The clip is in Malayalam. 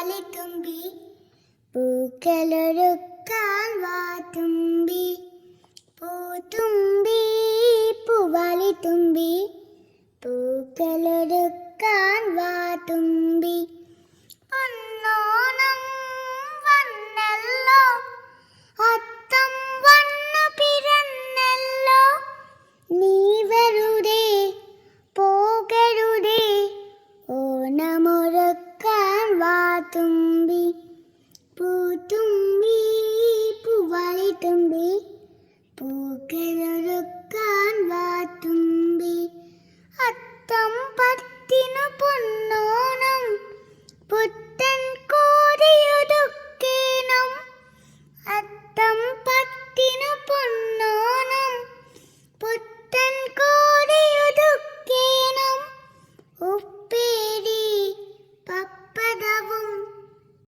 പൂവാലിത്തുമ്പി പൂക്കളൊരുക്കാൻ വാ തുമ്പി പൂത്തുമ്പി പൂവാലിത്തുമ്പി പൂക്കളൊരുക്കാൻ വാ തുമ്പി പൊന്നോണം വന്നല്ലോ അത്തം വന്നു പിറന്നല്ലോ നീ വെറുതെ പോകരുതേ ഓണമൊരുക്കാൻ വാ തുമ്പി പൂത്തുമ്പി പൂവാലിത്തുമ്പി പൂക്കളൊരു